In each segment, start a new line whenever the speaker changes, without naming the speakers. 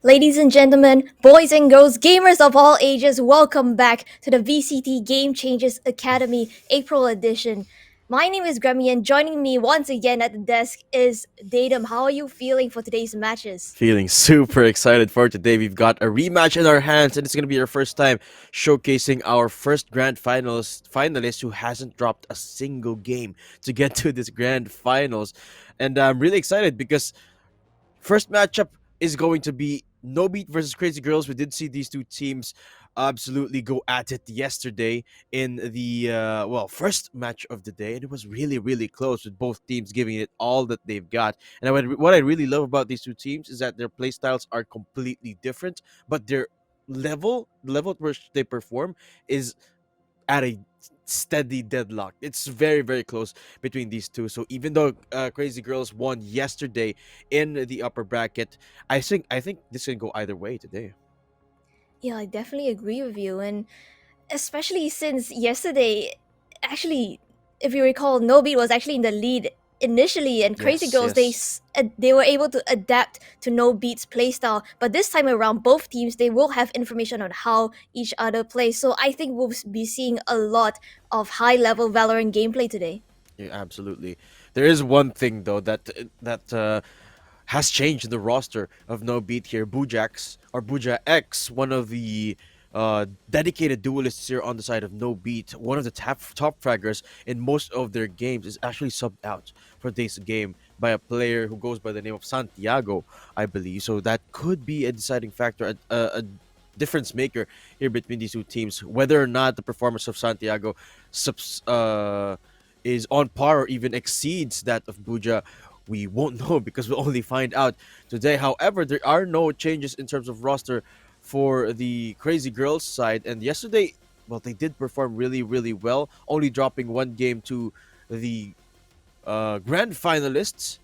Ladies and gentlemen, boys and girls, gamers of all ages, welcome back to the VCT Game Changers Academy April edition. My name is Grammy, and joining me once again at the desk is Datum. How are you feeling for today's matches?
Feeling super excited for today. We've got a rematch in our hands, and it's going to be our first time showcasing our first grand finalist who hasn't dropped a single game to get to this grand finals. And I'm really excited because first matchup is going to be NOBEAT versus Krazy Gurlz. We did see these two teams absolutely go at it yesterday in the first match of the day, and it was really close with both teams giving it all that they've got. And what I really love about these two teams is that their play styles are completely different, but their level at which they perform is at a steady deadlock. It's very close between these two. So even though Krazy Gurlz won yesterday in the upper bracket, I think this can go either way today.
Yeah, I definitely agree with you, and especially since yesterday, actually, if you recall, Nobi was actually in the lead initially, and Crazy
Yes,
Girls
yes.
they were able to adapt to No Beat's playstyle. But this time around, both teams they will have information on how each other plays. So I think we'll be seeing a lot of high level Valorant gameplay today.
Yeah, absolutely. There is one thing though that has changed in the roster of No Beat here. Bujax or Buja X, one of the dedicated duelists here on the side of No Beat, one of the top fraggers in most of their games, is actually subbed out for this game by a player who goes by the name of Santiago, I believe. So that could be a deciding factor, a difference maker here between these two teams. Whether or not the performance of Santiago subs, is on par or even exceeds that of Buja, we won't know because we'll only find out today. However, there are no changes in terms of roster for the Krazy Gurlz side. And yesterday, well, they did perform really well, only dropping one game to the grand finalists.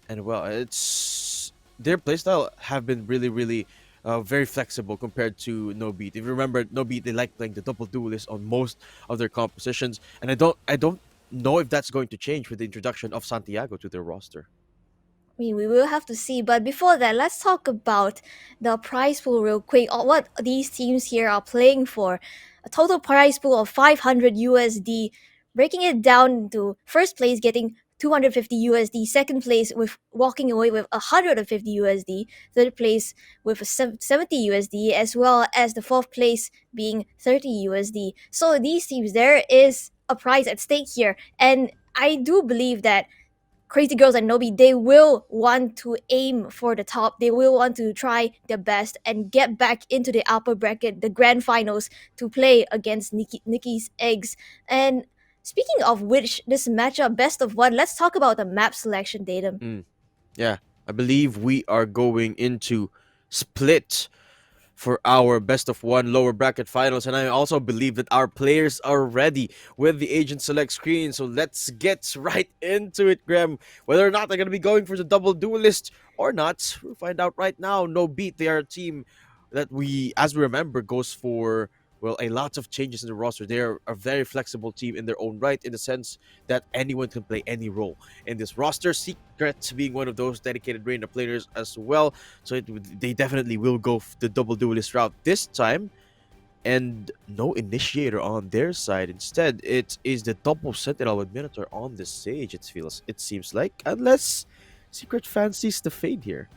And well, it's their playstyle have been really very flexible compared to No Beat. If you remember, No Beat, they like playing the double duelist on most of their compositions, and I don't know if that's going to change with the introduction of Santiago to their roster.
I mean, we will have to see. But before that, let's talk about the prize pool real quick. What these teams here are playing for. A total prize pool of 500 USD, breaking it down to first place getting 250 USD, second place with walking away with 150 USD, third place with 70 USD, as well as the fourth place being 30 USD. So these teams, there is a prize at stake here. And I do believe that Crazy Girls and Nobi, they will want to aim for the top. They will want to try their best and get back into the upper bracket, the grand finals, to play against Nikki's Eggs. And speaking of which, this matchup, best of one, let's talk about the map selection, Datum.
Mm, yeah, I believe we are going into split for our best of one lower bracket finals, and I also believe that our players are ready with the agent select screen. So let's get right into it, Graham. Whether or not they're going to be going for the double duelist or not, we'll find out right now. No Beat, they are a team that as we remember, goes for, well, a lot of changes in the roster. They are a very flexible team in their own right, in the sense that anyone can play any role in this roster. Secret being one of those dedicated Reina players as well. So they definitely will go the double duelist route this time. And no initiator on their side. Instead, it is the double sentinel with Minotaur on the stage. It seems like, unless Secret fancies the fade here.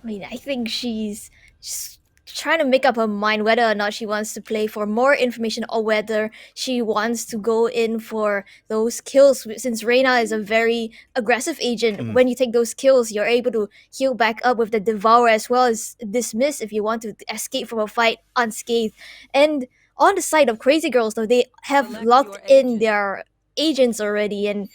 I mean, I think she's just trying to make up her mind whether or not she wants to play for more information or whether she wants to go in for those kills. Since Reyna is a very aggressive agent,
Mm,
when you take those kills, you're able to heal back up with the Devour as well as Dismiss if you want to escape from a fight unscathed. And on the side of Crazy Girls, though, they have locked in their agents already, and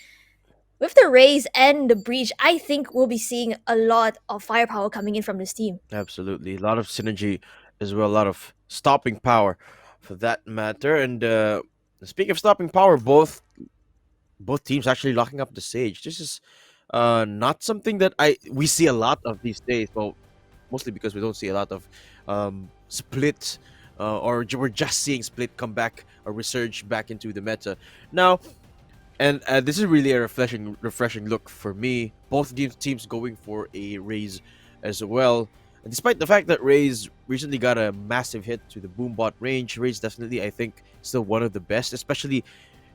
with the raise and the breach, I think we'll be seeing a lot of firepower coming in from this team.
absolutely. A lot of synergy as well, a lot of stopping power for that matter. And speaking of stopping power, both teams actually locking up the sage. This is not something that I we see a lot of these days. Well, mostly because we don't see a lot of split we're just seeing split come back or resurge back into the meta now. And this is really a refreshing look for me. Both teams going for a raise as well. And despite the fact that Ray's recently got a massive hit to the boombot range, Ray's definitely, I think, still one of the best, especially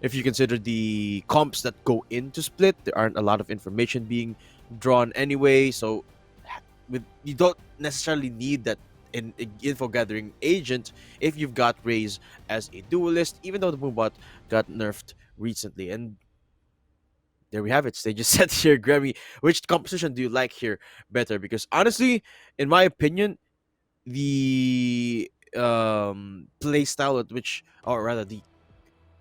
if you consider the comps that go into Split. There aren't a lot of information being drawn anyway, so with you don't necessarily need that info gathering agent if you've got Raze as a duelist, even though the boombot got nerfed recently. And there we have it. Stage is set here, Grammy. Which composition do you like here better? Because honestly, in my opinion, the play style at which, or rather, the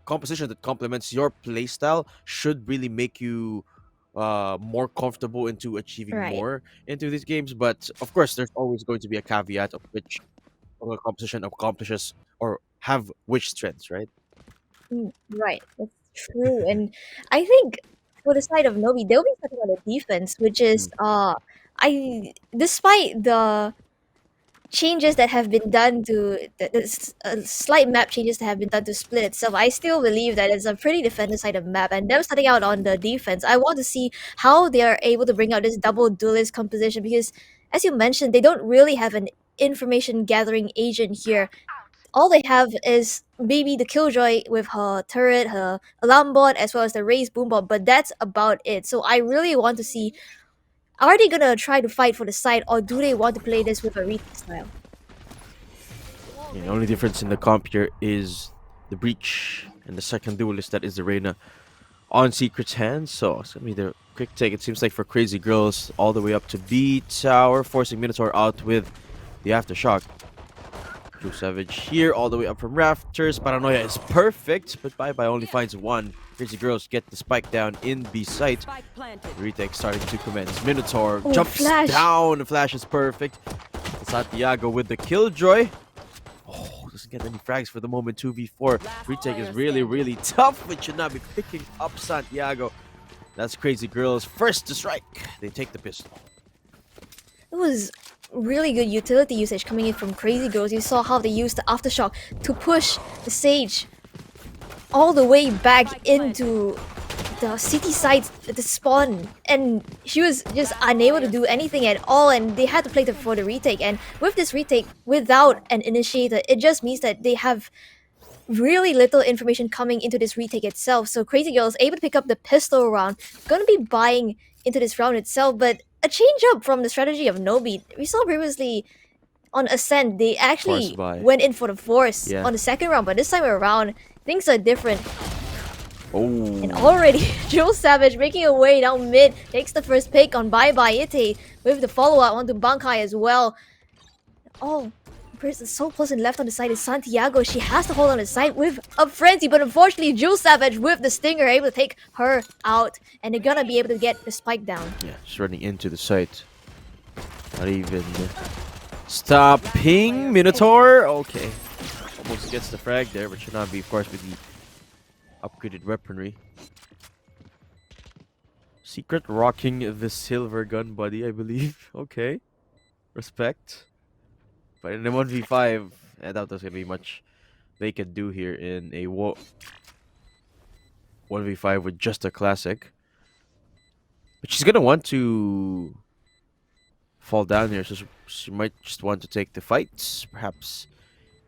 composition that complements your playstyle should really make you more comfortable into achieving
Right.
more into these games. But of course, there's always going to be a caveat of which composition accomplishes or have which strengths, right?
Right. That's true. And I think for the side of Nobi, they'll be starting on the defense, which is
Mm.
I despite the changes that have been done to slight map changes that have been done to Split itself, I still believe that it's a pretty defender side of map, and them starting out on the defense. I want to see how they are able to bring out this double duelist composition because, as you mentioned, they don't really have an information gathering agent here. All they have is maybe the Killjoy with her turret, her alarm bot, as well as the raised boombot, but that's about it. So I really want to see, are they gonna try to fight for the side, or do they want to play this with a retake style?
Yeah, the only difference in the comp here is the breach and the second duelist that is the Reina on Secret's hands. So it's gonna be the quick take. It seems like for Krazy Gurlz all the way up to B tower, forcing Minotaur out with the aftershock. True Savage here, all the way up from rafters. Paranoia is perfect, but Bye Bye only finds one. Crazy Girls get the spike down in B site. Retake starting to commence. Minotaur
Oh,
jumps
flash!
down. The flash is perfect. Santiago with the killjoy. Oh, doesn't get any frags for the moment. 2v4. Retake is really, really tough, but should not be picking up Santiago. That's Crazy Girls first to strike. They take the pistol.
It was really good utility usage coming in from Crazy Girls. You saw how they used the aftershock to push the Sage all the way back into the city side, the spawn, and she was just unable to do anything at all, and they had to play for the retake. And with this retake, without an initiator, it just means that they have really little information coming into this retake itself. So Crazy Girl is able to pick up the pistol round, gonna be buying into this round itself, but a change up from the strategy of Nobi. We saw previously on Ascent, they
Force
actually
buy.
went in for the Force
Yeah.
on the second round, but this time around, things are different. And
Oh.
already, Joe Savage making a way down mid, takes the first pick on Bye Bye Ite with the follow-up onto Bankai as well. Oh, person so close and left on the side is Santiago. She has to hold on the side with a frenzy, but unfortunately, Joe Savage with the stinger able to take her out, and they're gonna be able to get the spike down.
Yeah, just running into the site. Not even stopping Minotaur. Okay. Almost gets the frag there, but should not be, of course, with the upgraded weaponry. Secret rocking the silver gun buddy, I believe. Okay. Respect. But in the 1v5, I doubt there's gonna be much they can do here in a 1v5 with just a classic. But she's gonna want to fall down here, so she might just want to take the fights. Perhaps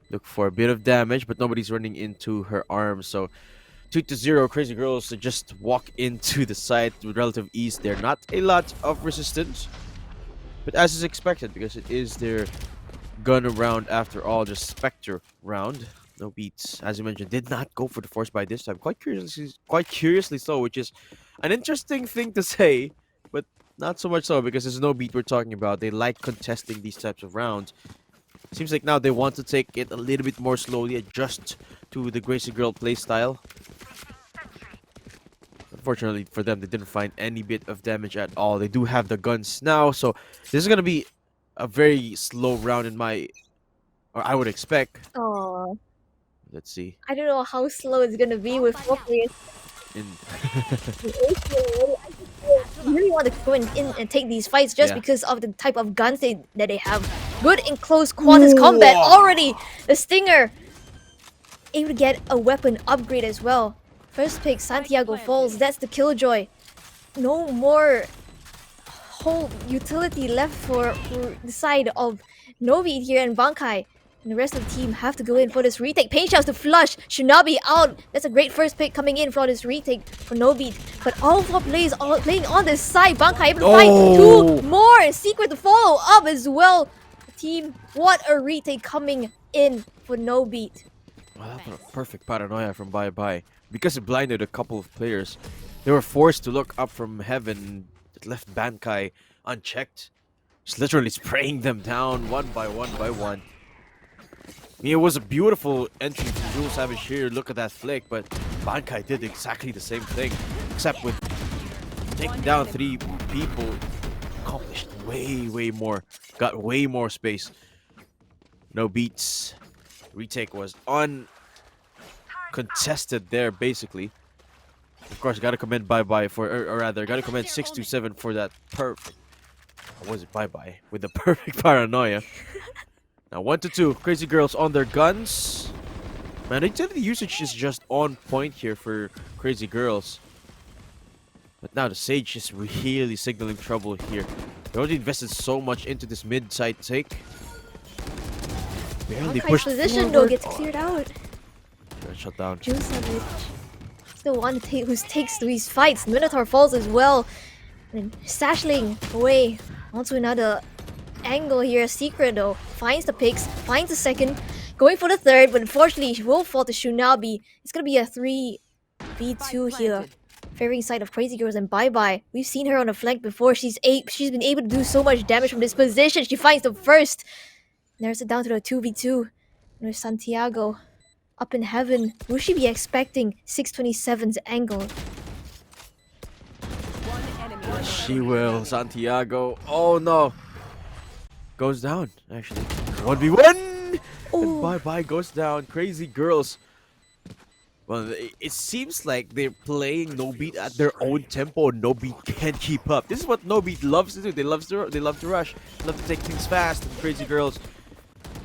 look for a bit of damage, but nobody's running into her arms, so 2-0, Crazy Girls to just walk into the site with relative ease there. Not a lot of resistance, but as is expected because it is their gun round after all, just Spectre round. No beats, as you mentioned, did not go for the force by this time. Quite curiously so, which is an interesting thing to say, but not so much so because there's no beat we're talking about. They like contesting these types of rounds. Seems like now they want to take it a little bit more slowly, adjust to the Gracie Girl playstyle. Unfortunately for them, they didn't find any bit of damage at all. They do have the guns now, so this is gonna be a very slow round or I would expect.
Oh,
Let's see.
I don't know how slow it's gonna be with 4 players.
In
You really want to go in and take these fights just
Yeah.
because of the type of guns that they have. Good in close quarters combat already. The Stinger able to get a weapon upgrade as well. First pick, Santiago falls. That's the Killjoy. No more whole utility left for the side of Novi here and Bankai. And the rest of the team have to go in for this retake. Pain Shells to flush. Shinobi out. That's a great first pick coming in for this retake for Nobeat. But all four players are playing on this side. Bankai able to find two more. Secret to follow up as well. Team, what a retake coming in for Nobeat.
Well, that was a perfect paranoia from Bye Bye. Because it blinded a couple of players, they were forced to look up from heaven. It left Bankai unchecked. Just literally spraying them down one by one by one. I mean, it was a beautiful entry from Gurlz Savage here. Look at that flick, but Bankai did exactly the same thing. Except with taking down 3 people, accomplished way more. Got way more space. No beats. Retake was uncontested there, basically. Of course, gotta commend Bye Bye for, or rather, gotta commend 627 for that perfect. Or was it Bye Bye with the perfect paranoia? Now 1-2, Krazy Gurlz on their guns. Man, utility usage is just on point here for Krazy Gurlz. But now the Sage is really signaling trouble here. They already invested so much into this mid-side take. Barely pushed
position though gets cleared out.
Shut down.
Gurlz Savage is the one who takes these fights. Minotaur falls as well. And Sashling away onto another angle here. Secret though finds the picks, finds the second, going for the third, but unfortunately she will fall to Shunabi. It's gonna be a 3v2 here. Favoring side of Krazy Gurlz and Bye Bye. We've seen her on the flank before. She's been able to do so much damage from this position. She finds the first. Narrows it down to the 2v2. There's Santiago up in heaven. Will she be expecting 627's angle?
Yes, she will. Santiago. Oh no. Goes down, actually. 1v1! And Bye Bye goes down. Krazy Gurlz. Well, it seems like they're playing NOBEAT at their own tempo. NOBEAT can't keep up. This is what NOBEAT loves to do. They love to rush. They love to take things fast. And Krazy Gurlz,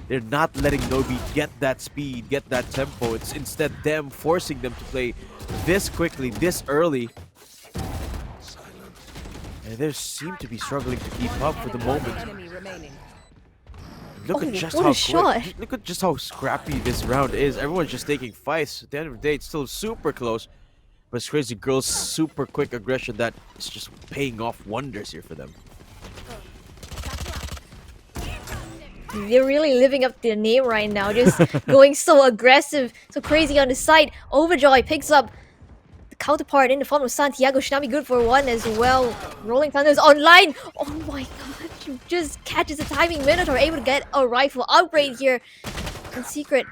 they're not letting NOBEAT get that speed, get that tempo. It's instead them forcing them to play this quickly, this early. And they seem to be struggling to keep up for the moment. Look at just how quick, look at just how scrappy this round is. Everyone's just taking fights. At the end of the day, it's still super close. But it's Krazy Gurlz' super quick aggression that is just paying off wonders here for them.
They're really living up their name right now. Just going so aggressive, so crazy on the side. Overjoy picks up the counterpart in the form of Santiago. Shinami good for one as well. Rolling Thunder's online. Oh my god. She just catches the timing. Minotaur able to get a rifle upgrade here. In secret,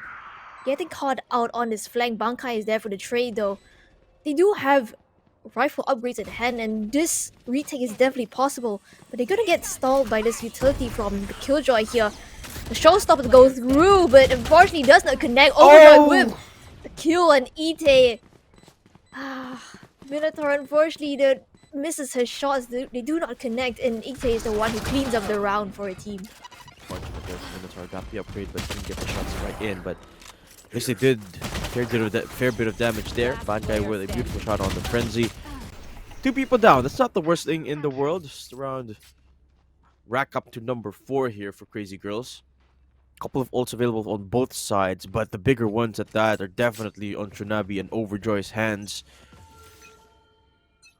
getting caught out on this flank. Bankai is there for the trade though. They do have rifle upgrades at hand and this retake is definitely possible. But they're gonna get stalled by this utility from the Killjoy here. The showstopper goes through, but unfortunately does not connect. Overjoy with the kill and Ite. Minotaur unfortunately misses her shots. They do not connect, and Ite is the one who cleans up the round for a team.
Unfortunately, Minotaur got the upgrade but didn't get the shots right in. But at least they did fair bit of damage there. Bankai with a beautiful shot on the frenzy. 2 people down. That's not the worst thing in the world. Just around rack up to number 4 here for Krazy Gurlz. Couple of ults available on both sides, but the bigger ones at that are definitely on Shunabi and Overjoy's hands.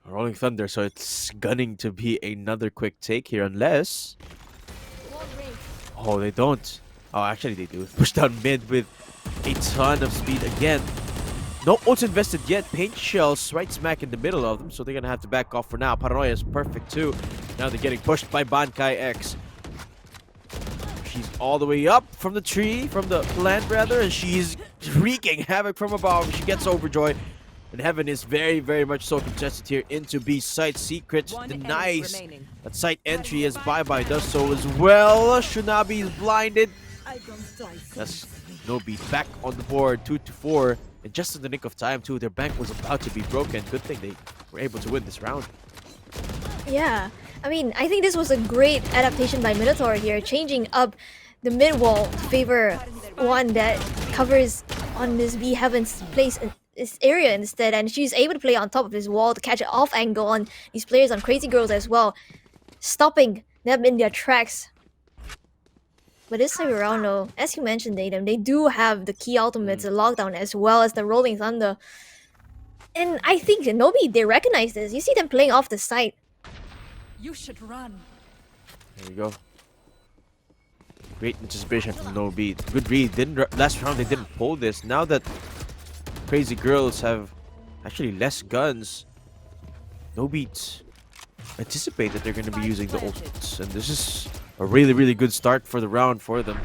Rolling Thunder, so it's gunning to be another quick take here, unless... Oh, they don't. Oh, actually they do. Push down mid with a ton of speed again. No ults invested yet. Paint shells right smack in the middle of them, so they're gonna have to back off for now. Paranoia is perfect too. Now they're getting pushed by Bankai X. She's all the way up from the tree, from the plant rather, and she's wreaking havoc from above. She gets Overjoy. And Heaven is very much so contested here into B site. Secret denies that site entry as Bye Bye does so as well. Shunabi is blinded. That's NOBEAT back on the board, 2-4. And just in the nick of time too, their bank was about to be broken. Good thing they were able to win this round.
Yeah, I mean, I think this was a great adaptation by Minotaur here, changing up the mid wall to favor one that covers on this B Heaven's place in this area instead, and she's able to play on top of this wall to catch an off angle on these players on Krazy Gurlz as well. stopping them in their tracks. But this time around, though, as you mentioned, Adam, they do have the key ultimates,
Mm,
the lockdown, as well as the rolling thunder. And I think Nobi, they recognize this. You see them playing off the side.
You should run.
there you go. Great anticipation from NOBEAT. Good read. Last round they didn't pull this. Now that Krazy Gurlz have actually less guns, NOBEAT anticipate that they're going to be using the ults, and this is a really good start for the round for them.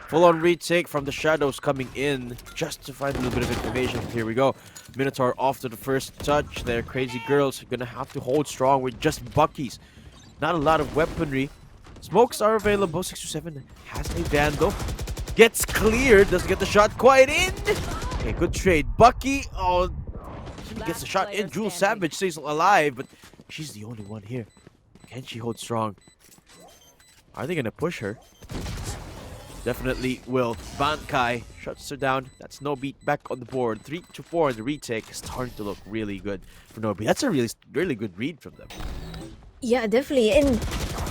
Full-on retake from the shadows coming in just to find a little bit of information. Here we go. Minotaur off to the first touch there. Krazy Gurlz are going to have to hold strong with just Buckies. Not a lot of weaponry. Smokes are available. 627 has a Vandal. Gets cleared. Doesn't get the shot quite in. Okay, good trade. Bucky, oh, he gets the shot in. Gurlz Savage stays alive, but she's the only one here. Can she hold strong? Are they going to push her? Definitely will. Bankai shuts her down. That's NOBEAT back on the board. 3-4 in the retake. Starting to look really good for NOBEAT. That's a really good read from them.
Yeah, definitely. And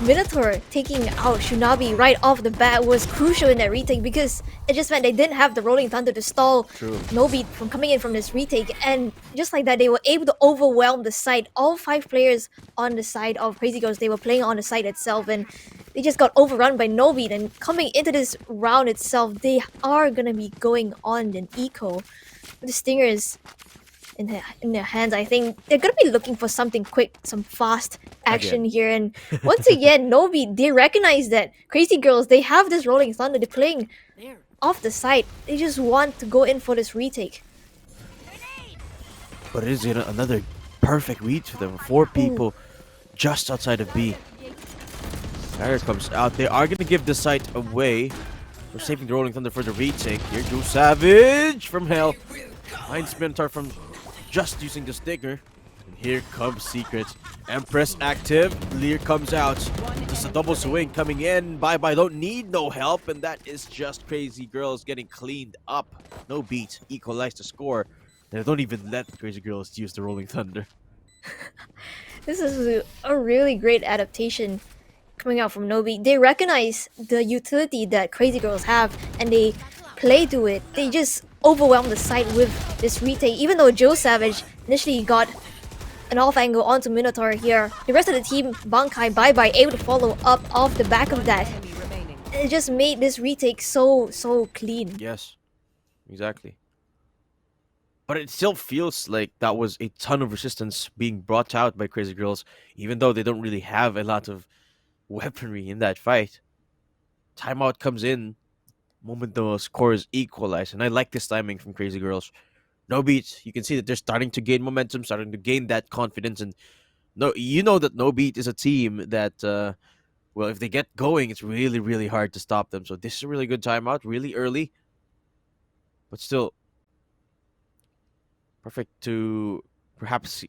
Minotaur taking out Shunabi right off the bat was crucial in that retake because it just meant they didn't have the Rolling Thunder to stall
True.
Nobi from coming in from this retake. And just like that, they were able to overwhelm the side. All 5 players on the side of Krazy Gurlz, they were playing on the side itself, and they just got overrun by Nobi. And coming into this round itself, they are gonna be going on an eco. With the Stingers in their hands, I think they're gonna be looking for something quick, some fast action here. And once again, Nobi, they recognize that Krazy Gurlz, they have this Rolling Thunder, they're playing off the side. They just want to go in for this retake.
But it is another perfect read for them. 4 people just outside of B. Barrier comes out. They are going to give the site away. We're saving the Rolling Thunder for the retake. Here, Gurlz Savage from hell. Finds Minotaur from just using the stinger. And here comes Secret. Empress active. Lear comes out. Just a double swing coming in. Bye-bye. Don't need no help. And that is just Krazy Gurlz getting cleaned up. NOBEAT. Equalize the score. They don't even let Krazy Gurlz use the Rolling Thunder.
This is a really great adaptation coming out from Nobi. They recognize the utility that Krazy Gurlz have, and they play to it. They just overwhelm the side with this retake. Even though Joe Savage initially got an off angle onto Minotaur here, the rest of the team, Bankai, Bye-Bye, able to follow up off the back of that. It just made this retake so clean.
Yes, exactly. But it still feels like that was a ton of resistance being brought out by Krazy Gurlz, even though they don't really have a lot of weaponry in that fight. Timeout comes in moment the score is equalized, and I like this timing from Krazy Gurlz. NOBEAT, you can see that they're starting to gain momentum, starting to gain that confidence, and you know that NOBEAT is a team that well, if they get going, it's really hard to stop them. So this is a really good timeout, really early, but still perfect to perhaps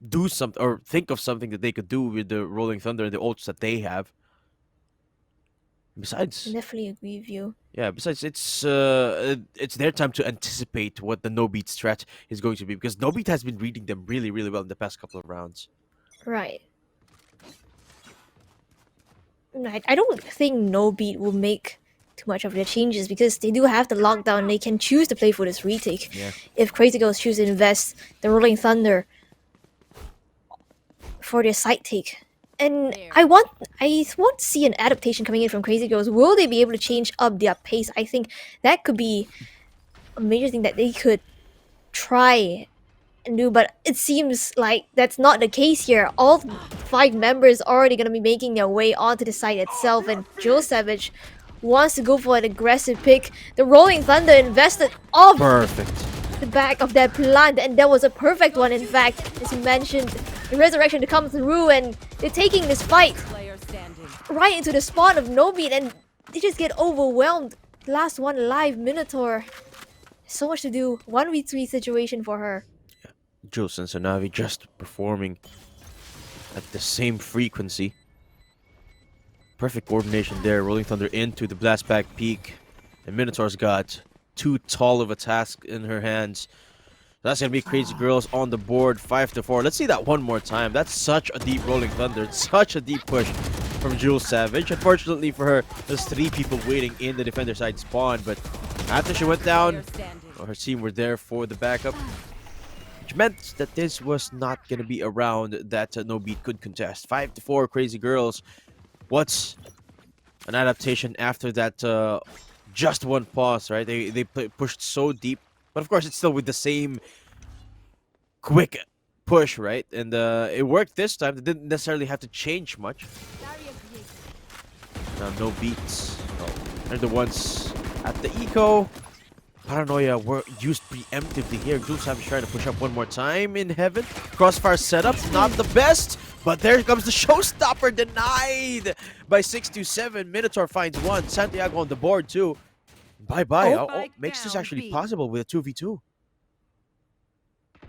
do something or think of something that they could do with the Rolling Thunder and the ults that they have. Besides,
I definitely agree with you.
yeah, besides it's their time to anticipate what the NOBEAT strat is going to be, because NOBEAT has been reading them really well in the past couple of rounds.
Right. I don't think NOBEAT will make too much of their changes because they do have the lockdown. They can choose to play for this retake.
Yeah.
If Krazy Gurlz choose to invest the Rolling Thunder for their side take. And I want to see an adaptation coming in from Krazy Gurlz. Will they be able to change up their pace? I think that could be a major thing that they could try and do, but it seems like that's not the case here. All 5 members already gonna be making their way onto the site itself, and Joe Savage wants to go for an aggressive pick. The Rolling Thunder invested off
Perfect.
the back of that plant, and that was a perfect one. In fact, as you mentioned, the resurrection to come through, and they're taking this fight right into the spawn of NOBEAT, and they just get overwhelmed. Last one alive, Minotaur. So much to do. 1v3 situation for her.
Jules and Sonavi just performing at the same frequency. Perfect coordination there. Rolling Thunder into the blast back peak. And Minotaur's got too tall of a task in her hands. That's gonna be Krazy Gurlz on the board, 5-4. Let's see that one more time. That's such a deep rolling thunder. It's such a deep push from Jules Savage. Unfortunately for her, there's 3 people waiting in the defender side spawn. But after she went down, her team were there for the backup, which meant that this was not gonna be a round that NOBEAT could contest. 5-4, Krazy Gurlz. What's an adaptation after that just one pause, right? They pushed so deep, but of course it's still with the same quick push, right? And it worked this time. They didn't necessarily have to change much. Now no beats. Oh, they're the ones at the eco. Paranoia were used preemptively here. Gurlz Savage trying to push up one more time in heaven. Crossfire setup, not the best. But there comes the showstopper, denied by 627. Minotaur finds one. Santiago on the board too. Bye-bye. Oh, makes this actually possible with a 2v2.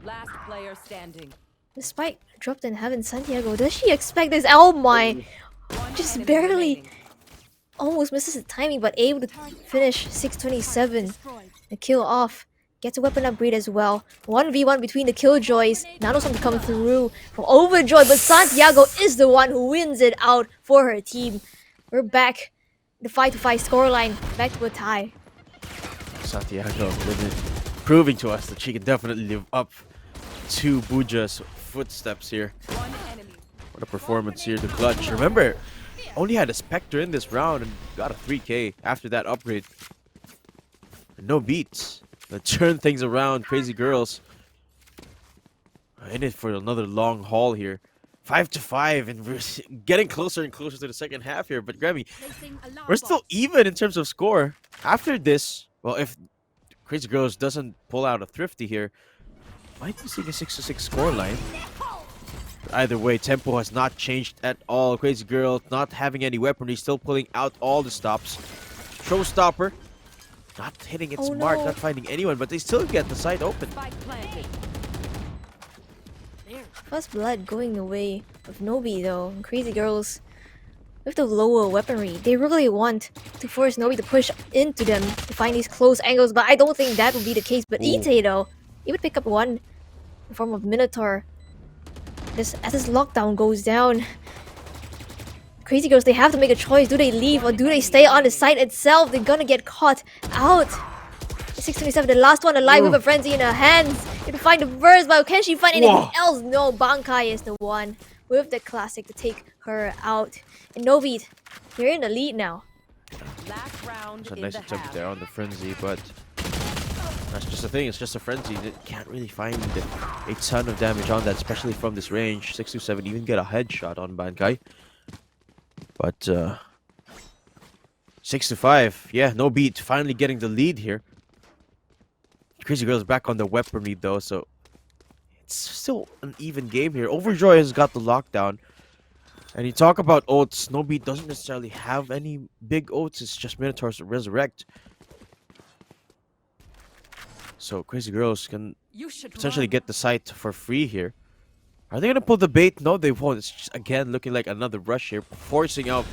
Last player standing.
The spike dropped in heaven. Santiago, does she expect this? Oh my! Just
Enemy
barely.
remaining.
Almost misses the timing, but able to finish 627. The kill off. Gets a weapon upgrade as well. 1v1 between the Killjoys. Nanos want to come through from Overjoy, but Santiago is the one who wins it out for her team. We're back. The 5-5 scoreline. Back to a tie.
Santiago proving to us that she can definitely live up to Buja's footsteps here.
One enemy.
What a performance here, the clutch. Remember, only had a Spectre in this round and got a 3k after that upgrade. And no beats. Turn things around. Krazy Gurlz in it for another long haul here. 5-5, and we're getting closer and closer to the second half here. But Grammy, we're still even in terms of score. After this, well, if Krazy Gurlz doesn't pull out a thrifty here, might be seeing a 6-6 scoreline. Either way, tempo has not changed at all. Krazy Gurlz not having any weaponry, still pulling out all the stops. Showstopper. Not hitting its mark,
no.
not finding anyone, but they still get the site open.
Spike planted.
First blood going away with Nobi though. And Krazy Gurlz with the lower weaponry. They really want to force Nobi to push into them to find these close angles, but I don't think that will be the case. But Ite though, he would pick up one in the form of Minotaur. As this lockdown goes down, Krazy Gurlz, they have to make a choice. Do they leave or do they stay on the site itself? They're gonna get caught out. 627, the last one alive with a frenzy in her hands. Can find the verse, but can she find anything else? No, Bankai is the one with the classic to take her out. And NOBEAT, you're in the lead now.
Last round
It's a
in
nice
the
attempt
half.
there on the frenzy, but that's just the thing. It's just a frenzy. It can't really find a ton of damage on that, especially from this range. 627 even get a headshot on Bankai. But 6-5, yeah, NOBEAT finally getting the lead here. Krazy Gurlz back on the weaponry though, so it's still an even game here. Overjoy has got the lockdown. And you talk about ults, NOBEAT doesn't necessarily have any big ults, it's just Minotaur's Resurrect. So Krazy Gurlz can
You should
potentially
run.
get the site for free here. Are they gonna pull the bait? No, they won't. It's just, again, looking like another rush here, forcing out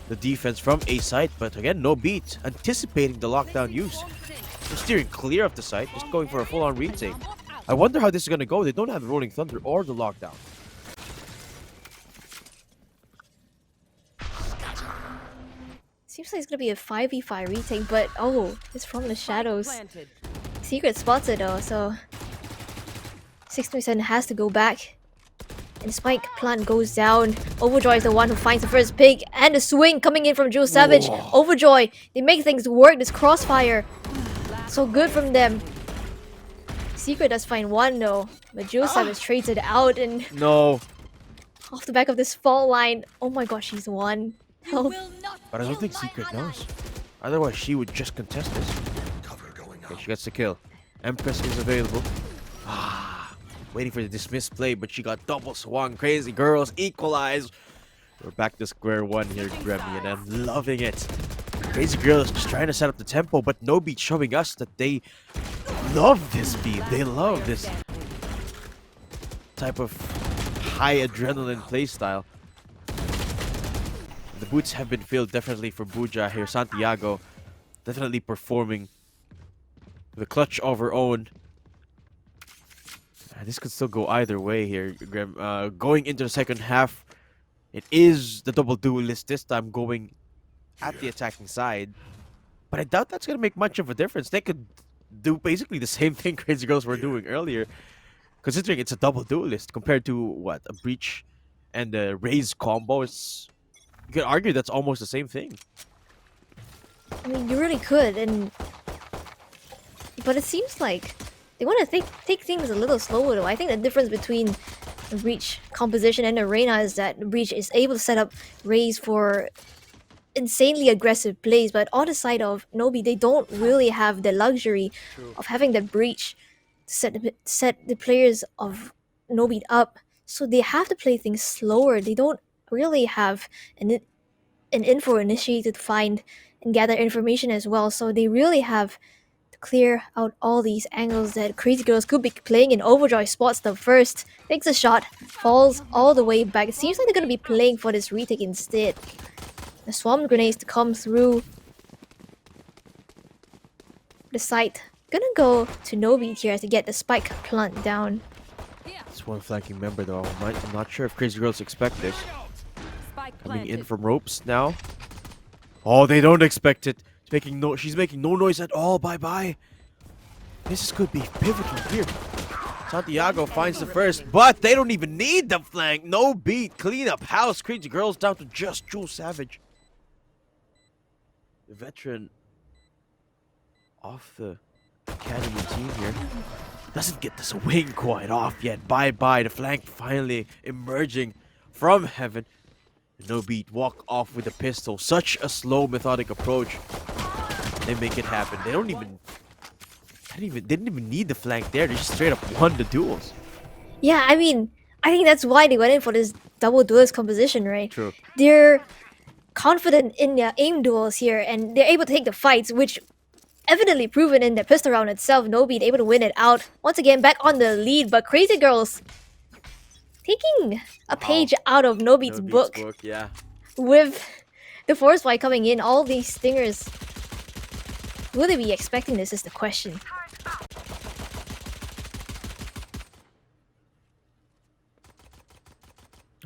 the defense from A site. But again, NOBEAT anticipating the lockdown use. They're steering clear of the site, just going for a full-on retake. I wonder how this is gonna go. They don't have the Rolling Thunder or the lockdown.
Seems like it's gonna be a 5v5 retake, but oh, it's from the shadows.
Planted.
Secret spots it though, so 627 has to go back. And Spike plant goes down. Overjoy is the one who finds the first pick, and the swing coming in from Jules Savage. Overjoy, they make things work. This crossfire, so good from them. Secret does find one though, but Jules Savage trades it out, and
No,
off the back of this fault line, oh my gosh, she's won. Help.
but I don't think Secret knows. Otherwise, she would just contest this. Okay, she gets the kill. Empress is available. Waiting for the dismiss play, but she got double swung. Krazy Gurlz equalize. We're back to square one here, Grammy, and I'm loving it. Krazy Gurlz just trying to set up the tempo, but NOBEAT showing us that they love this speed. They love this type of high adrenaline playstyle. The boots have been filled definitely for Buja here. Santiago definitely performing the clutch of her own. This could still go either way here, Graham. Going into the second half, it is the double duelist this time going at the attacking side. But I doubt that's going to make much of a difference. They could do basically the same thing Crazy Girls were doing earlier, considering it's a double duelist compared to what a breach and a raise combo. It's you could argue that's almost the same thing.
I mean, you really could, but it seems like they want to take things a little slower though. I think the difference between the Breach composition and Arena is that the Breach is able to set up Raze for insanely aggressive plays, but on the side of Nobi, they don't really have the luxury of having that Breach to set the players of Nobi up. So they have to play things slower. They don't really have an info initiator to find and gather information as well. So they really have to clear out all these angles that Crazy Girls could be playing in Overjoy. Spots the first, takes a shot, falls all the way back. It seems like they're going to be playing for this retake instead. The swarm grenades to come through the site. Gonna go to Nobi here to get the spike plant down.
It's one flanking member though. I'm not sure if Crazy Girls expect this.
Spike
Coming in
planted.
from ropes now. Oh, they don't expect it. She's making no noise at all. Bye-bye. This could be pivotal here. Santiago finds the first, but they don't even need the flank. No beat. Clean up house. Crazy Girls down to just Jewel Savage. The veteran off the academy team here. Doesn't get this wing quite off yet. Bye-bye. The flank finally emerging from heaven. No beat, walk off with a pistol. Such a slow, methodic approach. They make it happen. They didn't even need the flank there. They just straight up won the duels.
Yeah, I mean, I think that's why they went in for this double duelist composition, right?
True.
They're confident in their aim duels here, and they're able to take the fights, which evidently proven in their pistol round itself. Nobi able to win it out. Once again, back on the lead, but Crazy Girls taking a page out of Nobeat's book
Yeah.
with the force fight coming in. All these stingers. Will they be expecting this is the question.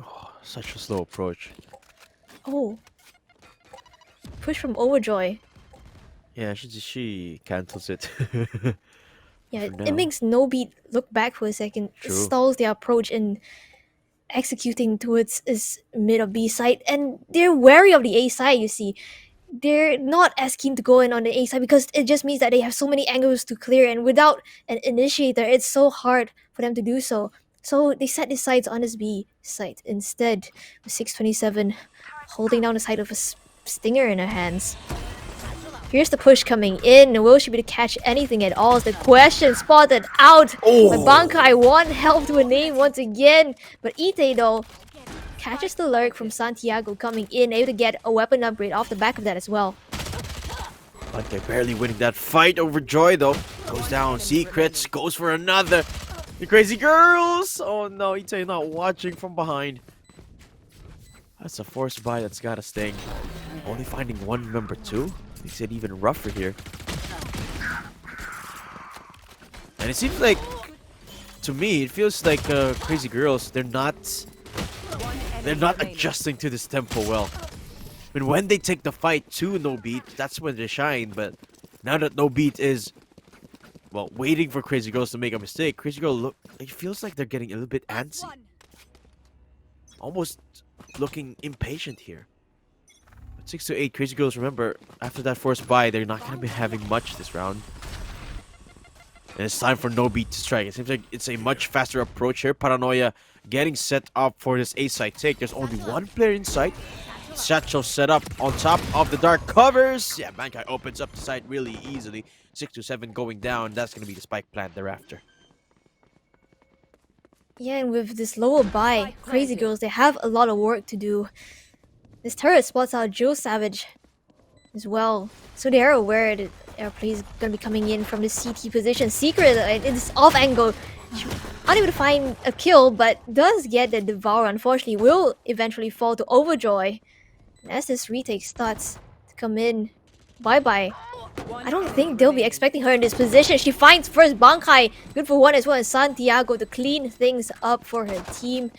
Oh, such a slow approach.
Oh. Push from Overjoy.
Yeah, she cancels it.
Yeah,
For
it
now.
makes Nobeat look back for a second. It
True.
stalls their approach in executing towards his mid or B side, and they're wary of the A side, you see. They're not as keen to go in on the A side because it just means that they have so many angles to clear, and without an initiator, it's so hard for them to do so. So they set their sights on this B side instead, with 627 holding down the side of a stinger in her hands. Here's the push coming in. Will she be able to catch anything at all? Is the question. Spotted out by Bankai. One help to a name once again. But Ite though catches the lurk from Santiago coming in, able to get a weapon upgrade off the back of that as well.
But they're barely winning that fight over Joy though. Goes down, secrets, goes for another. The Crazy Girls! Oh no, Ite not watching from behind. That's a forced buy that's gotta sting. Only finding one number two makes it even rougher here. And it seems like, to me, it feels like Crazy Girls, they're not adjusting to this tempo well. I mean, when they take the fight to No Beat, that's when they shine. But now that No Beat is, well, waiting for Crazy Girls to make a mistake, Crazy Girl it feels like they're getting a little bit antsy, almost looking impatient here. But 6-8, Crazy Girls, remember, after that forced buy, they're not going to be having much this round. And it's time for No Beat to strike. It seems like it's a much faster approach here. Paranoia getting set up for this A-side take. There's only one player in sight. Satchel set up on top of the dark covers. Yeah, Bankai opens up the site really easily. 6-7 going down. That's going to be the spike plant thereafter.
Yeah, and with this lower buy, Crazy Girls, they have a lot of work to do. This turret spots out Jewel Savage as well. So they are aware that Airplay is going to be coming in from the CT position. Secret, it's off angle. Unable to find a kill, but does get the Devour. Unfortunately, will eventually fall to Overjoy. And as this retake starts to come in, bye-bye. I
One
don't
enemy
think they'll be
remaining.
expecting her in this position. She finds first Bankai. Good for one as well as Santiago to clean things up for her team.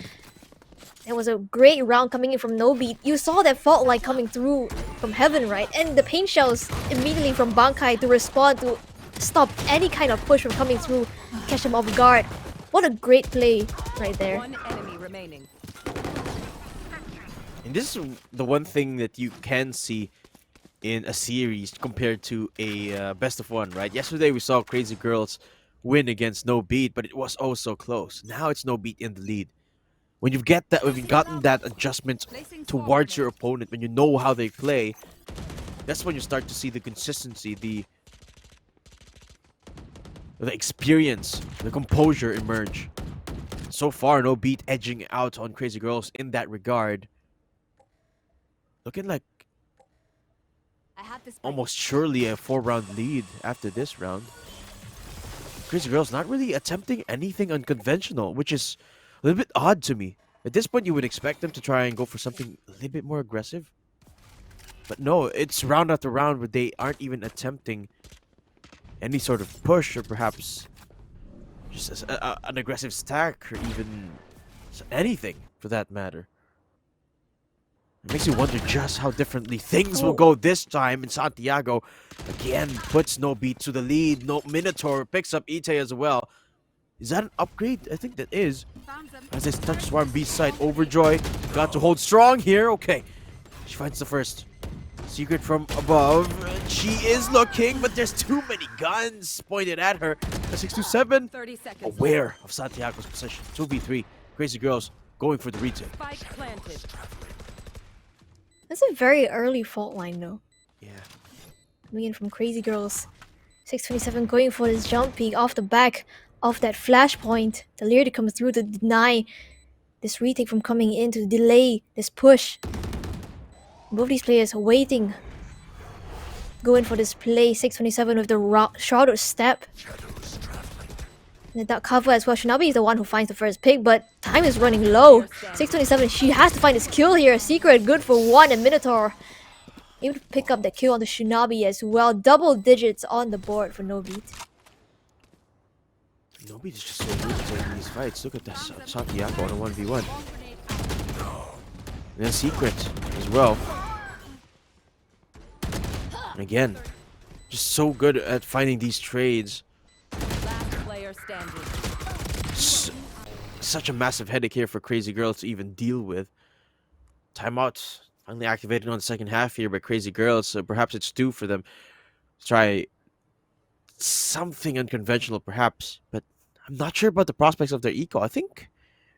It was a great round coming in from NOBEAT. You saw that fault line coming through from heaven, right? And the paint shells immediately from Bankai to respond to stop any kind of push from coming through, catch them off guard. What a great play right there.
One enemy remaining.
And this is the one thing that you can see in a series compared to a best of one, right? Yesterday we saw Crazy Girls win against No Beat, but it was oh so close. Now it's No Beat in the lead. When you've gotten that adjustment
Placing swarm
towards your
grenade.
opponent, when you know how they play, that's when you start to see the consistency, the experience, the composure emerge. So far, No Beat edging out on Crazy Girls in that regard. Looking like
I have this.
almost surely a 4-round lead after this round. Crazy Girls not really attempting anything unconventional, which is a little bit odd to me. At this point, you would expect them to try and go for something a little bit more aggressive. But no, it's round after round where they aren't even attempting any sort of push or perhaps just an aggressive stack or even anything for that matter. It makes you wonder just how differently things will go this time. And Santiago again puts No Beat to the lead. No Minotaur picks up Ite as well. Is that an upgrade? I think that is. As they touch Swarm B side, Overjoy got to hold strong here. Okay, she finds the first. Secret from above. She is looking, but there's too many guns pointed at her. A 627
30 seconds.
aware of Santiago's position. 2v3. Crazy Girls going for the retake.
Spike planted.
That's a very early fault line though.
Yeah.
Coming in from Crazy Girls. 627 going for this jump peek off the back of that flashpoint. The Lear to come through to deny this retake from coming in, to delay this push. Both these players waiting. Going for this play. 627 with the Shrouded Step. And the duck cover as well. Shinobi is the one who finds the first pick, but time is running low. 627, she has to find this kill here. Secret good for one, and Minotaur able to pick up the kill on the Shinobi as well. Double digits on the board for NOBEAT.
Nobody's just so good at these fights. Look at this Santiago on a 1v1. And then Secret as well. And again, just so good at finding these trades.
Last player standing.
Such a massive headache here for Crazy Girls to even deal with. Timeout finally activated on the second half here by Crazy Girls, so perhaps it's due for them to try something unconventional, perhaps. But I'm not sure about the prospects of their eco. I think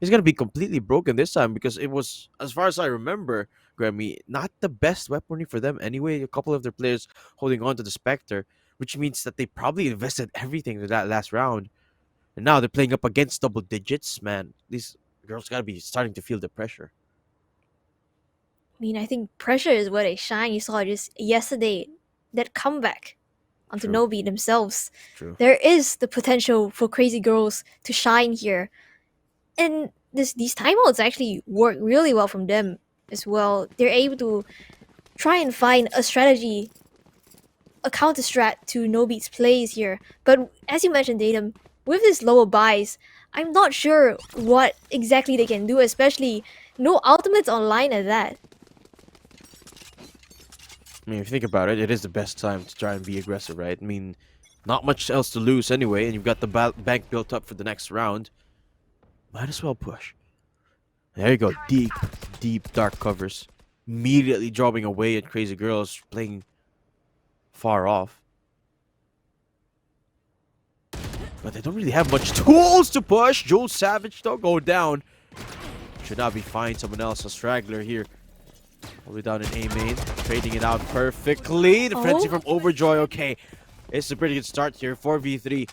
it's gonna be completely broken this time because it was, as far as I remember, Grammy, not the best weaponry for them anyway. A couple of their players holding on to the Spectre, which means that they probably invested everything to that last round. And now they're playing up against double digits. Man, these girls gotta be starting to feel the pressure.
I mean, I think pressure is where they shine. You saw just yesterday that comeback onto
True.
NOBEAT themselves.
True.
There is the potential for Crazy Girls to shine here. And these timeouts actually work really well from them as well. They're able to try and find a strategy, a counter strat to NOBEAT's plays here. But as you mentioned, Datum, with this lower buys, I'm not sure what exactly they can do, especially no ultimates online at that.
I mean, if you think about it, it is the best time to try and be aggressive, right? I mean, not much else to lose anyway, and you've got the bank built up for the next round. Might as well push. There you go. Deep, deep dark covers. Immediately drawing away at Crazy Girls, playing far off. But they don't really have much tools to push. Joel Savage, though, go down. Should not be fine. Someone else, a straggler here. All the way down in A main. Trading it out perfectly. The frenzy from Overjoy. Okay. It's a pretty good start here. 4v3.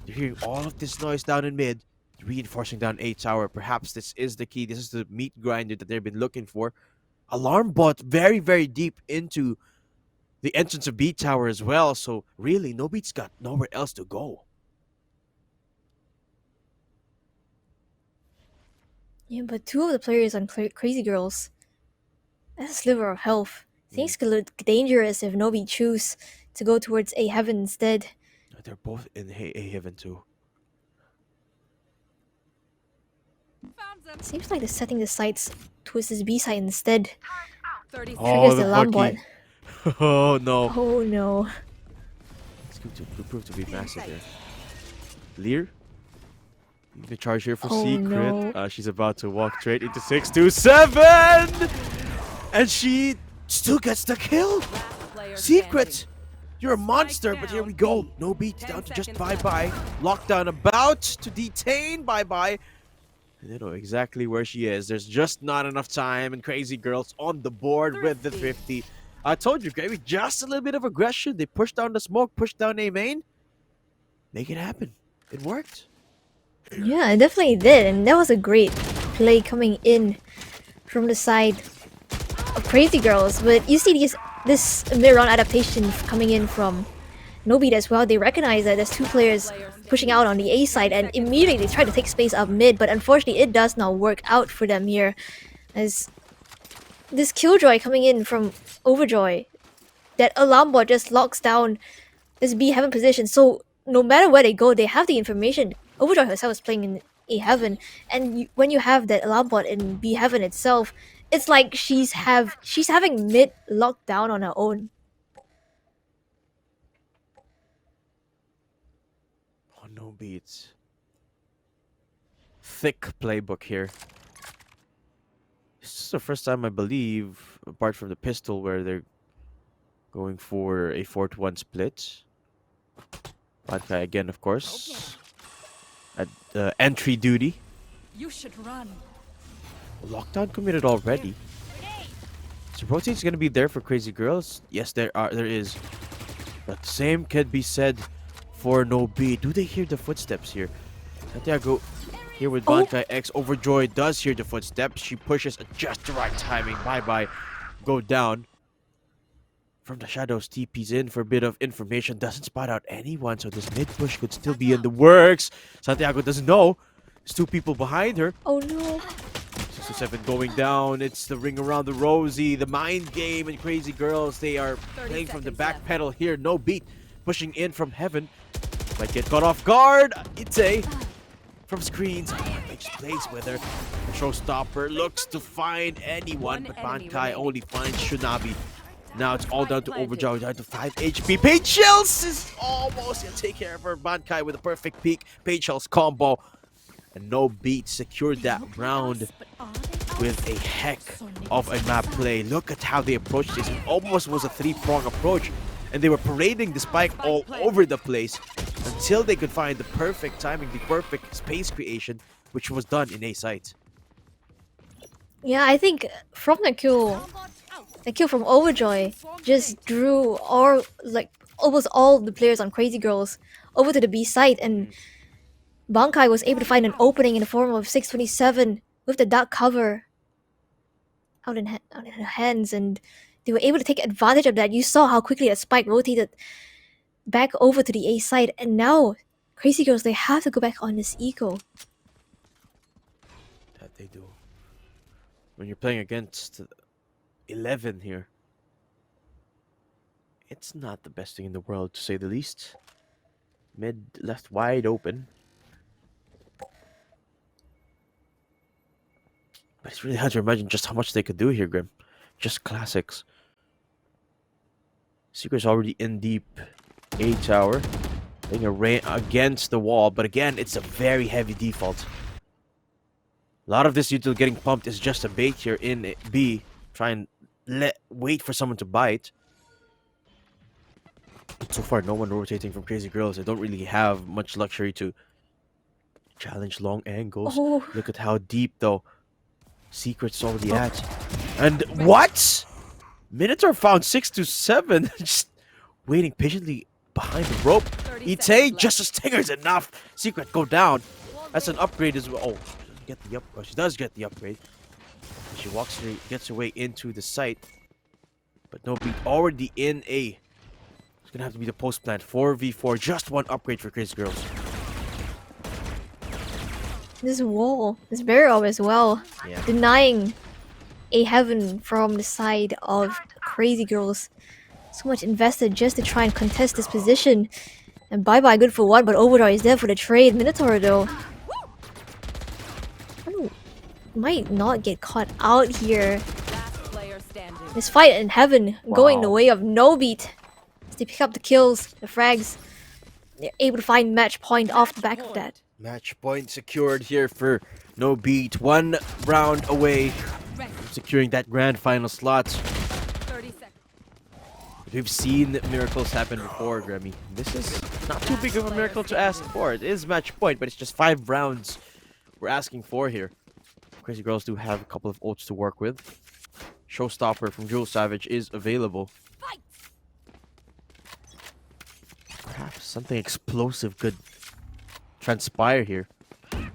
You're hearing all of this noise down in mid. Reinforcing down A tower. Perhaps this is the key. This is the meat grinder that they've been looking for. Alarm bot very, very deep into the entrance of B tower as well. So really, NOBEAT's got nowhere else to go.
Yeah, but two of the players on Crazy Girls, that's a sliver of health. Things could look dangerous if NOBEAT choose to go towards A Heaven instead.
They're both in A Heaven too.
Seems like they're setting the sights towards this B side instead.
30 seconds.
Oh,
Triggers the alarm bot.
lucky. Oh no.
Oh no.
It's going to prove to be massive there. Lear? The charge here for
Oh,
Secret.
no.
She's about to walk straight into 627! And she still gets the kill!
Last player
Secret!
standing.
You're a monster, but here we go. No beat down to just bye-bye. Lockdown about to detain bye-bye. And they know exactly where she is. There's just not enough time, and Krazy Gurlz on the board with the 50. I told you, Gravy, just a little bit of aggression. They pushed down the smoke, pushed down A main. Make it happen. It worked.
Yeah, it definitely did, and that was a great play coming in from the side of Krazy Gurlz. But you see this mid-round adaptation coming in from NOBEAT as well. They recognize that there's two players pushing out on the A side, and immediately they try to take space up mid, but unfortunately it does not work out for them here. As this Killjoy coming in from Overjoy, that alarm bot just locks down this B Heaven position, so no matter where they go, they have the information. Overjoy herself is playing in A Heaven, and when you have that alarm bot in B Heaven itself, it's like she's having mid locked down on her own.
Oh, no beats. Thick playbook here. This is the first time, I believe, apart from the pistol, where they're going for a 4-1 split. Bad guy again, of course. At entry duty.
You should run.
Lockdown committed already. So rotate's gonna be there for Krazy Gurlz. Yes, there is. But the same could be said for NOBEAT. Do they hear the footsteps here? Santiago here with Bankai X. Overjoy does hear the footsteps. She pushes at just the right timing. Bye-bye. Go down. From the shadows, TP's in for a bit of information. Doesn't spot out anyone, so this mid-push could still be in the works. Santiago doesn't know. There's two people behind her.
Oh no.
6-7 going down. It's the ring around the rosy, the mind game, and Krazy Gurlz. They are playing from the back
left.
pedal here. NOBEAT pushing in from heaven. Might get caught off guard. Ite from screens. Makes plays with her. Showstopper looks to find anyone, but
One enemy
Bankai
remaining.
only finds Shunabi. Now it's all down to Overjoy, down to 5 HP. Page Shells is almost gonna take care of her. Bankai with a perfect peek. Page Shells combo. And NOBEAT secured that round with a heck of a map play. Look at how they approached this. It almost was a three-prong approach. And they were parading the spike all over the place until they could find the perfect timing, the perfect space creation, which was done in A site.
Yeah, I think from the kill from Overjoy just drew almost all the players on Krazy Gurlz over to the B site, and Bankai was able to find an opening in the form of 627 with the dark cover out in her hands, and they were able to take advantage of that. You saw how quickly that spike rotated back over to the A side, and now Krazy Gurlz, they have to go back on this eco.
That they do. When you're playing against 11 here, it's not the best thing in the world, to say the least. Mid left wide open. But it's really hard to imagine just how much they could do here, Grim. Just classics. Secret's already in deep A tower. Playing a rain against the wall, but again, it's a very heavy default. A lot of this util getting pumped is just a bait here in B. Try and wait for someone to bite. But so far, no one rotating from Krazy Gurlz. They don't really have much luxury to challenge long angles.
Oh.
Look at how deep, though, Secret's already at. And what? Minotaur found 6-7. Just waiting patiently behind the rope.
30
Ite,
seconds left.
just a stinger's enough. Secret go down. That's an upgrade as well. Oh, she does get the upgrade. She gets her way into the site. But NOBEAT already in A. It's gonna have to be the post plant. 4v4, just one upgrade for Krazy Gurlz.
This wall, this barrier as well,
Yeah.
denying A Heaven from the side of Krazy Gurlz. So much invested just to try and contest this position. And bye-bye good for one, but Overdrive is there for the trade. Minotaur though. Oh, might not get caught out here.
Last player standing.
This fight in heaven going the
Wow.
way of NOBEAT. As they pick up the kills, the frags. They're able to find match point off the back of that.
Match point secured here for NOBEAT. 1 round away from securing that grand final slot.
30 seconds.
We've seen miracles happen before, Grammy. This is not too big of a miracle to ask for. It is match point, but it's just 5 rounds we're asking for here. Krazy Gurlz do have a couple of ults to work with. Showstopper from Jewel Savage is available. Perhaps something explosive could transpire here. There you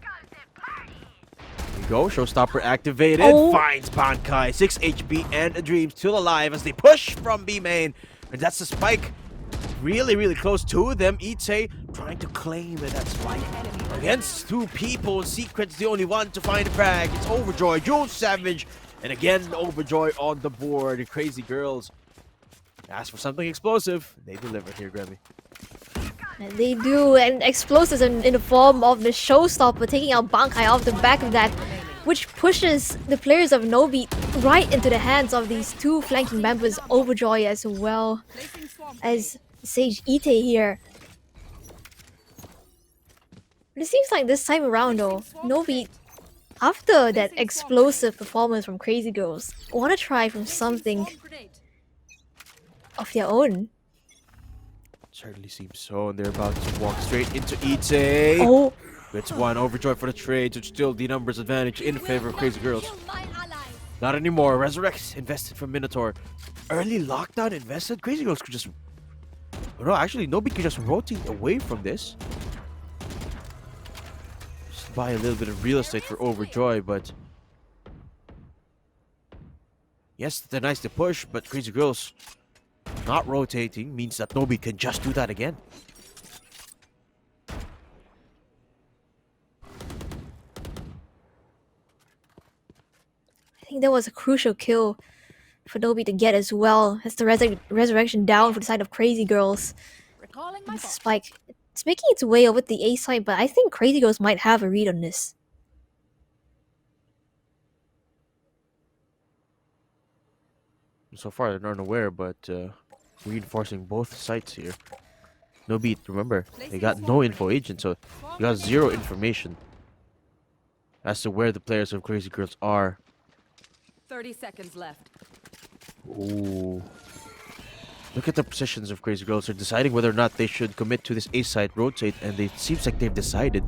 go, Showstopper activated.
Oh.
Finds Bankai. 6 HP and a Dream still alive as they push from B main. And that's the spike. Really, really close to them. Ite trying to claim that spike. Against 2 people. Secret's the only one to find a frag. It's Overjoy, Jewel Savage. And again, Overjoy on the board. Krazy Gurlz ask for something explosive. They deliver here, Grammy.
And they do, and explosives in the form of the Showstopper taking out Bankai off the back of that, which pushes the players of NOBEAT right into the hands of these 2 flanking members, Overjoy as well
Placing swarm
as Sage Ite here. But it seems like this time around though, NOBEAT, after that explosive performance from Krazy Gurlz, want to try from something
swarm grenade.
of their own.
Certainly seems so, and they're about to walk straight into Ite.
Oh,
It's 1 Overjoy for the trade, so still the numbers advantage in favor of Krazy Gurlz. Not anymore. Resurrect invested from Minotaur. Early lockdown invested. Krazy Gurlz could just. Oh, no, actually, nobody could just rotate away from this. Just buy a little bit of real estate for Overjoy, but. Yes, they're nice to push, but Krazy Gurlz not rotating means that nobody can just do that again.
I think that was a crucial kill for NOBEAT to get as well. As the resurrection down for the side of Krazy Gurlz.
Recalling my
This
bot.
spike, it's making its way over the A side, but I think Krazy Gurlz might have a read on this.
So far, they're not aware, but reinforcing both sites here. NOBEAT, remember, they got no info agent, so you got 0 information as to where the players of Krazy Gurlz are.
30 seconds left.
Ooh. Look at the positions of Krazy Gurlz. They're deciding whether or not they should commit to this A side rotate, and it seems like they've decided.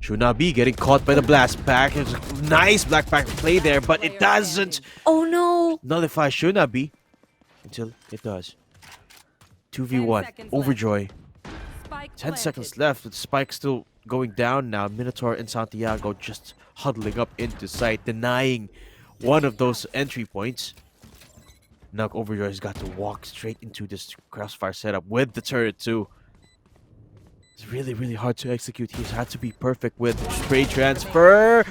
Shunabi getting caught by the blast pack. It's a nice black pack play there, but it doesn't
Oh no!
nullify Shunabi until it does. 2v1.
seconds left.
Overjoy.
Spike
10
planted.
seconds left with Spike still going down now. Minotaur and Santiago just huddling up into sight, denying one of those entry points. Now Overjoy's got to walk straight into this crossfire setup with the turret too. It's really, really hard to execute. He's had to be perfect with spray transfer.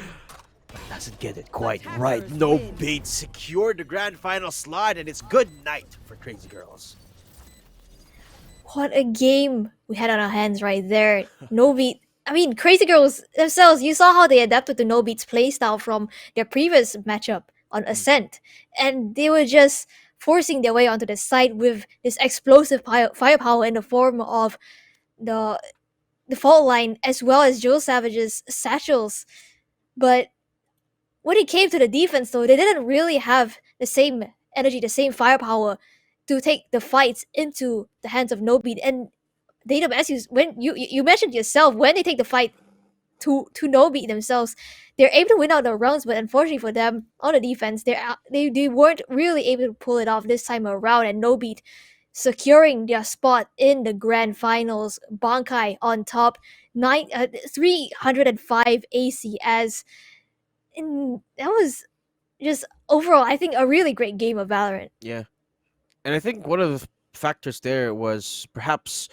But doesn't get it quite right. No bait. Secured the grand final slot, and it's good night for Krazy Gurlz.
What a game we had on our hands right there. NOBEAT, I mean, Krazy Gurlz themselves, you saw how they adapted to NOBEAT's playstyle from their previous matchup on Ascent. And they were just forcing their way onto the site with this explosive firepower in the form of the fault line as well as Jewel Savage's satchels. But when it came to the defense, though, they didn't really have the same energy, the same firepower to take the fights into the hands of NOBEAT. And Datum, as when you mentioned yourself, when they take the fight to NOBEAT themselves, they're able to win out the rounds. But unfortunately for them, on the defense, they weren't really able to pull it off this time around. And NOBEAT securing their spot in the grand finals. Bankai on top, 305 ACS. And that was just overall, I think, a really great game of Valorant.
Yeah. And I think one of the factors there was perhaps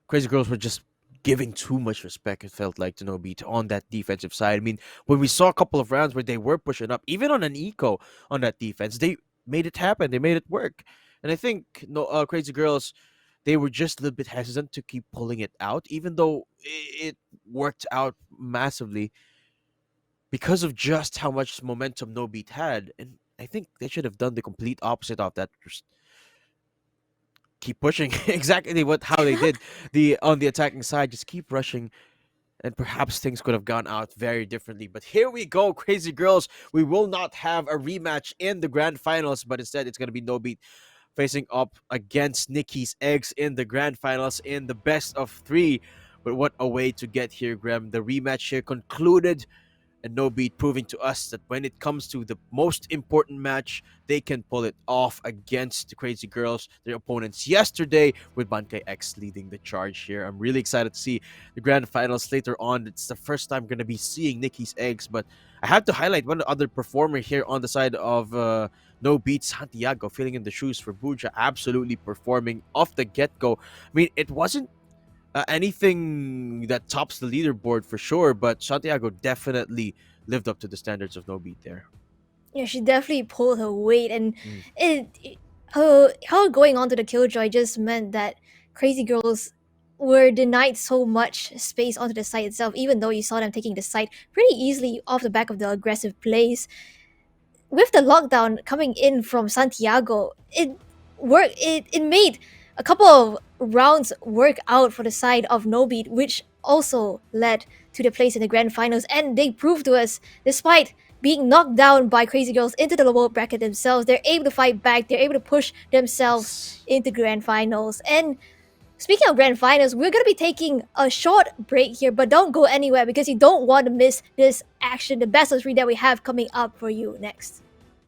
Krazy Gurlz were just giving too much respect, it felt like, to NOBEAT on that defensive side. I mean, when we saw a couple of rounds where they were pushing up, even on an eco on that defense, they made it happen. They made it work. And I think no, Crazy Girls, they were just a little bit hesitant to keep pulling it out, even though it worked out massively because of just how much momentum No Beat had. And I think they should have done the complete opposite of that. Just keep pushing exactly what how they did the on the attacking side. Just keep rushing, and perhaps things could have gone out very differently. But here we go, Crazy Girls. We will not have a rematch in the grand finals, but instead it's going to be No Beat facing up against Nikki's Eggs in the grand finals in the best of three. But what a way to get here, Graham. The rematch here concluded, and No Beat proving to us that when it comes to the most important match, they can pull it off against the Crazy Girls, their opponents yesterday, with Bankay X leading the charge here. I'm really excited to see the grand finals later on. It's the first time I'm going to be seeing Nikki's Eggs, but I have to highlight one other performer here on the side of No Beat, Santiago, filling in the shoes for Buja, absolutely performing off the get-go. I mean, it wasn't anything that tops the leaderboard for sure, but Santiago definitely lived up to the standards of No Beat there.
Yeah, she definitely pulled her weight, and
Mm.
her going on to the Killjoy just meant that Crazy Girls were denied so much space onto the site itself, even though you saw them taking the site pretty easily off the back of the aggressive plays. With the lockdown coming in from Santiago, it made a couple of rounds work out for the side of Nobeat, which also led to the place in the grand finals. And they proved to us, despite being knocked down by Crazy Girls into the lower bracket themselves, they're able to fight back, they're able to push themselves
Yes.
into grand finals. And speaking of grand finals, we're going to be taking a short break here, but don't go anywhere because you don't want to miss this action, the best of three that we have coming up for you next.